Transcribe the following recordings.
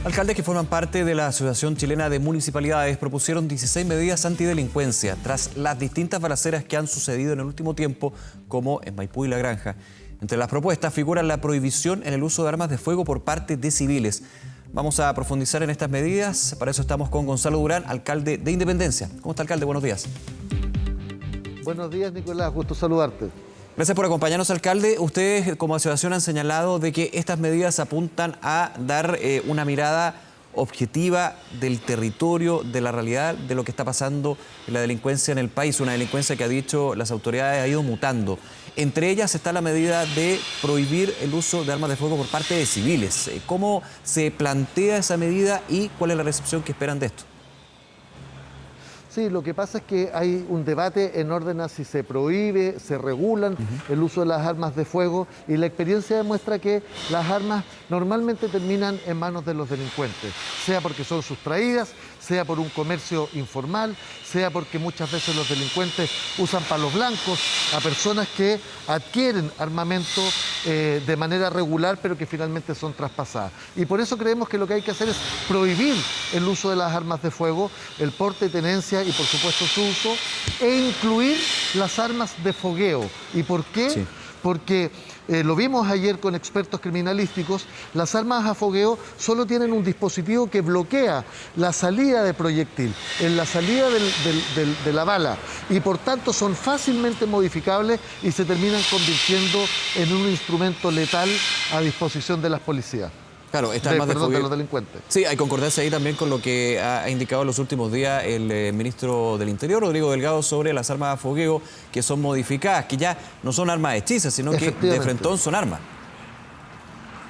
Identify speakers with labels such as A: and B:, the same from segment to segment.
A: Alcaldes que forman parte de la Asociación Chilena de Municipalidades propusieron 16 medidas antidelincuencia tras las distintas balaceras que han sucedido en el último tiempo, como en Maipú y La Granja. Entre las propuestas figura la prohibición en el uso de armas de fuego por parte de civiles. Vamos a profundizar en estas medidas. Para eso estamos con Gonzalo Durán, alcalde de Independencia. ¿Cómo está, alcalde? Buenos días.
B: Buenos días, Nicolás. Gusto saludarte.
A: Gracias por acompañarnos, alcalde. Ustedes como asociación han señalado de que estas medidas apuntan a dar una mirada objetiva del territorio, de la realidad, de lo que está pasando en la delincuencia en el país. Una delincuencia que, ha dicho las autoridades, ha ido mutando. Entre ellas está la medida de prohibir el uso de armas de fuego por parte de civiles. ¿Cómo se plantea esa medida y cuál es la recepción que esperan de esto?
B: Sí, lo que pasa es que hay un debate en orden a si se prohíbe, se regulan el uso de las armas de fuego, y la experiencia demuestra que las armas normalmente terminan en manos de los delincuentes, sea porque son sustraídas, sea por un comercio informal, sea porque muchas veces los delincuentes usan palos blancos a personas que adquieren armamento de manera regular, pero que finalmente son traspasadas. Y por eso creemos que lo que hay que hacer es prohibir el uso de las armas de fuego, el porte, tenencia y por supuesto su uso, e incluir las armas de fogueo. ¿Y por qué? Sí. Porque lo vimos ayer con expertos criminalísticos, las armas a fogueo solo tienen un dispositivo que bloquea la salida de proyectil, en la salida de la bala, y por tanto son fácilmente modificables y se terminan convirtiendo en un instrumento letal a disposición de las policías.
A: Claro, estas armas
B: de los delincuentes.
A: Sí, hay concordancia ahí también con lo que ha indicado en los últimos días el ministro del Interior, Rodrigo Delgado, sobre las armas a fogueo que son modificadas, que ya no son armas hechizas, sino que de frentón son armas.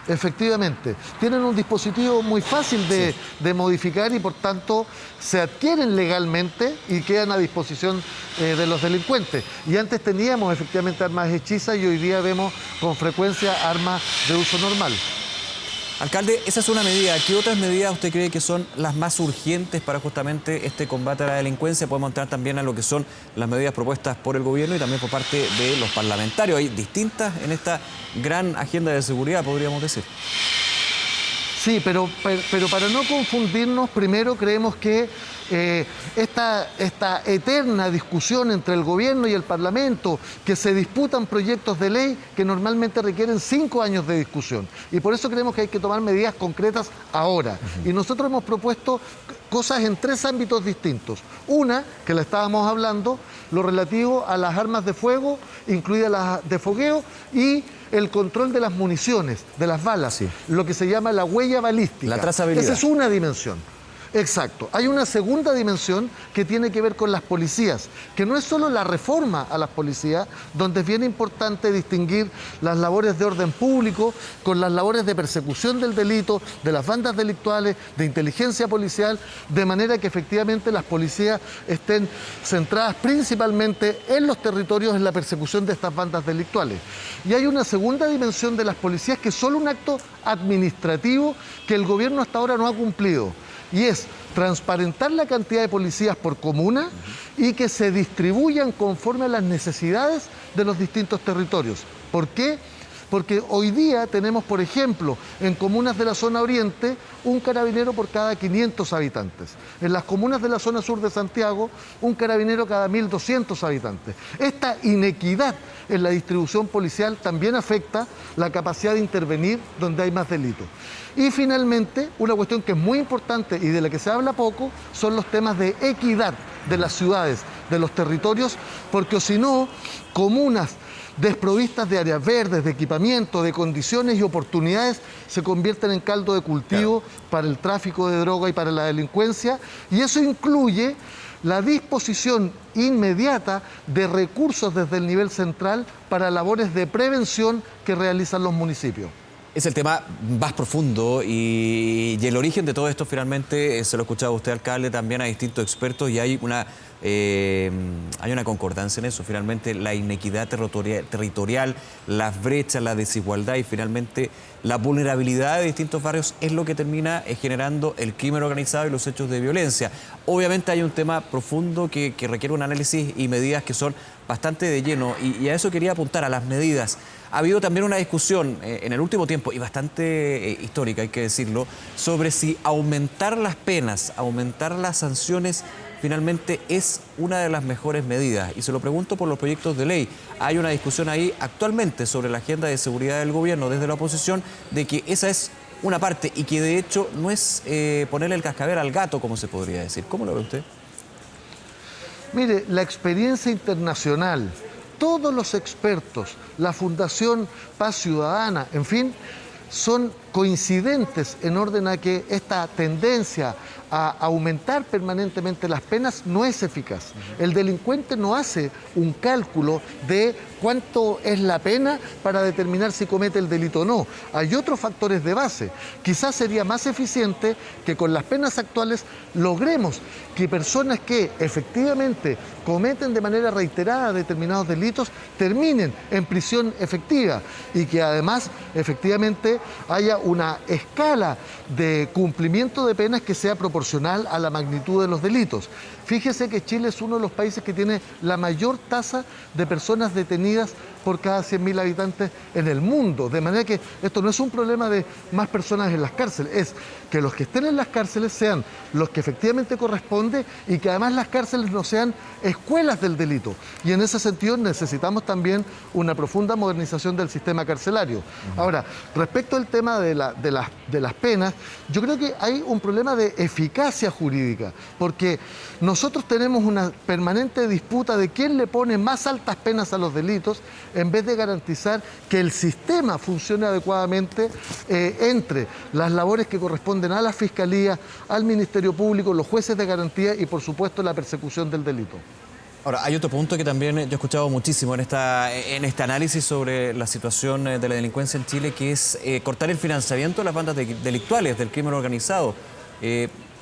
B: Efectivamente, tienen un dispositivo muy fácil de modificar y por tanto se adquieren legalmente y quedan a disposición de los delincuentes. Y antes teníamos efectivamente armas hechizas y hoy día vemos con frecuencia armas de uso normal.
A: Alcalde, esa es una medida. ¿Qué otras medidas usted cree que son las más urgentes para justamente este combate a la delincuencia? Podemos entrar también a lo que son las medidas propuestas por el gobierno y también por parte de los parlamentarios. Hay distintas en esta gran agenda de seguridad, podríamos decir.
B: Sí, pero para no confundirnos, primero creemos que esta eterna discusión entre el gobierno y el Parlamento, que se disputan proyectos de ley que normalmente requieren 5 años de discusión. Y por eso creemos que hay que tomar medidas concretas ahora. Y nosotros hemos propuesto cosas en 3 ámbitos distintos. Una, que la estábamos hablando, lo relativo a las armas de fuego, incluidas las de fogueo, y el control de las municiones, de las balas, lo que se llama la huella balística.
A: La trazabilidad.
B: Esa es una dimensión. Exacto. Hay una segunda dimensión que tiene que ver con las policías, que no es solo la reforma a las policías, donde es bien importante distinguir las labores de orden público con las labores de persecución del delito, de las bandas delictuales, de inteligencia policial, de manera que efectivamente las policías estén centradas principalmente en los territorios, en la persecución de estas bandas delictuales. Y hay una segunda dimensión de las policías que es solo un acto administrativo que el gobierno hasta ahora no ha cumplido. Y es transparentar la cantidad de policías por comuna y que se distribuyan conforme a las necesidades de los distintos territorios. ¿Por qué? Porque hoy día tenemos, por ejemplo, en comunas de la zona oriente, un carabinero por cada 500 habitantes. En las comunas de la zona sur de Santiago, un carabinero cada 1.200 habitantes. Esta inequidad en la distribución policial también afecta la capacidad de intervenir donde hay más delitos. Y finalmente, una cuestión que es muy importante y de la que se habla poco, son los temas de equidad de las ciudades, de los territorios, porque si no, comunas desprovistas de áreas verdes, de equipamiento, de condiciones y oportunidades, se convierten en caldo de cultivo para el tráfico de droga y para la delincuencia, y eso incluye la disposición inmediata de recursos desde el nivel central para labores de prevención que realizan los municipios.
A: Es el tema más profundo y el origen de todo esto finalmente, se lo ha escuchado usted, alcalde, también a distintos expertos, y hay una concordancia en eso, finalmente la inequidad territorial, las brechas, la desigualdad y finalmente la vulnerabilidad de distintos barrios es lo que termina generando el crimen organizado y los hechos de violencia. Obviamente hay un tema profundo que requiere un análisis y medidas que son bastante de lleno, y a eso quería apuntar, a las medidas. Ha habido también una discusión en el último tiempo, y bastante histórica, hay que decirlo, sobre si aumentar las penas, aumentar las sanciones, finalmente es una de las mejores medidas. Y se lo pregunto por los proyectos de ley. Hay una discusión ahí actualmente sobre la agenda de seguridad del gobierno desde la oposición de que esa es una parte y que de hecho no es ponerle el cascabel al gato, como se podría decir. ¿Cómo lo ve usted?
B: Mire, la experiencia internacional, todos los expertos, la Fundación Paz Ciudadana, en fin, son coincidentes en orden a que esta tendencia a aumentar permanentemente las penas no es eficaz. El delincuente no hace un cálculo de cuánto es la pena para determinar si comete el delito o no. Hay otros factores de base. Quizás sería más eficiente que con las penas actuales logremos que personas que efectivamente cometen de manera reiterada determinados delitos terminen en prisión efectiva y que además efectivamente haya una escala de cumplimiento de penas que sea proporcional a la magnitud de los delitos. Fíjese que Chile es uno de los países que tiene la mayor tasa de personas detenidas por cada 100.000 habitantes en el mundo. De manera que esto no es un problema de más personas en las cárceles, es que los que estén en las cárceles sean los que efectivamente corresponde y que además las cárceles no sean escuelas del delito. Y en ese sentido necesitamos también una profunda modernización del sistema carcelario. Ahora, respecto al tema de las penas, yo creo que hay un problema de eficacia jurídica, porque nosotros tenemos una permanente disputa de quién le pone más altas penas a los delitos en vez de garantizar que el sistema funcione adecuadamente entre las labores que corresponden a la Fiscalía, al Ministerio Público, los jueces de garantía y, por supuesto, la persecución del delito.
A: Ahora, hay otro punto que también yo he escuchado muchísimo en este análisis sobre la situación de la delincuencia en Chile, que es cortar el financiamiento de las bandas delictuales, del crimen organizado.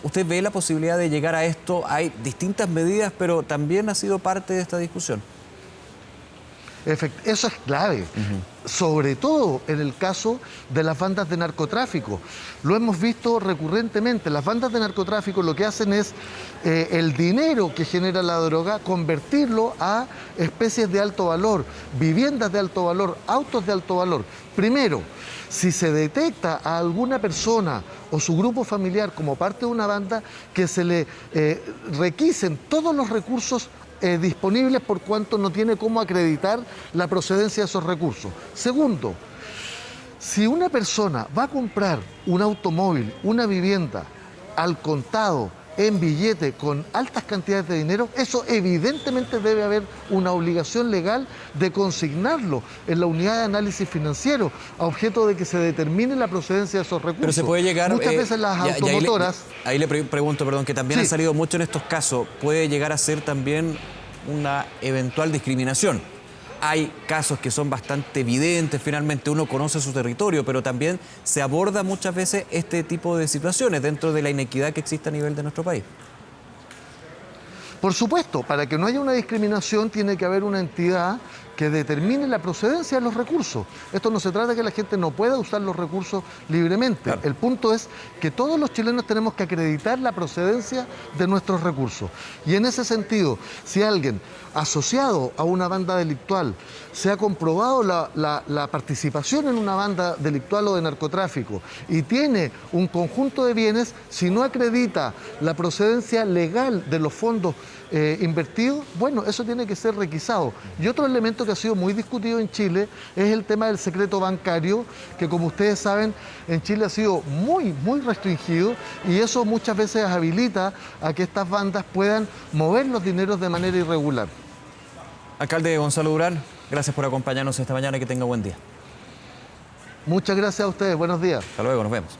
A: ¿Usted ve la posibilidad de llegar a esto? Hay distintas medidas, pero también ha sido parte de esta discusión.
B: Eso es clave, sobre todo en el caso de las bandas de narcotráfico. Lo hemos visto recurrentemente. Las bandas de narcotráfico lo que hacen es el dinero que genera la droga, convertirlo a especies de alto valor, viviendas de alto valor, autos de alto valor. Primero, si se detecta a alguna persona o su grupo familiar como parte de una banda, que se le requisen todos los recursos disponibles por cuanto no tiene cómo acreditar la procedencia de esos recursos. Segundo, si una persona va a comprar un automóvil, una vivienda al contado, en billete, con altas cantidades de dinero, eso evidentemente debe haber una obligación legal de consignarlo en la unidad de análisis financiero a objeto de que se determine la procedencia de esos recursos.
A: Pero se puede llegar...
B: Muchas veces las automotoras...
A: Ahí le pregunto, perdón, que también han salido mucho en estos casos, ¿puede llegar a ser también una eventual discriminación? Hay casos que son bastante evidentes, finalmente uno conoce su territorio, pero también se aborda muchas veces este tipo de situaciones dentro de la inequidad que existe a nivel de nuestro país.
B: Por supuesto, para que no haya una discriminación tiene que haber una entidad que determine la procedencia de los recursos. Esto no se trata de que la gente no pueda usar los recursos libremente. Claro. El punto es que todos los chilenos tenemos que acreditar la procedencia de nuestros recursos. Y en ese sentido, si alguien asociado a una banda delictual se ha comprobado la participación en una banda delictual o de narcotráfico y tiene un conjunto de bienes, si no acredita la procedencia legal de los fondos invertidos, bueno, eso tiene que ser requisado. Y otro elemento que ha sido muy discutido en Chile es el tema del secreto bancario, que como ustedes saben, en Chile ha sido muy restringido y eso muchas veces habilita a que estas bandas puedan mover los dineros de manera irregular.
A: Alcalde Gonzalo Durán, gracias por acompañarnos esta mañana y que tenga buen día.
B: Muchas gracias a ustedes, buenos días.
A: Hasta luego, nos vemos.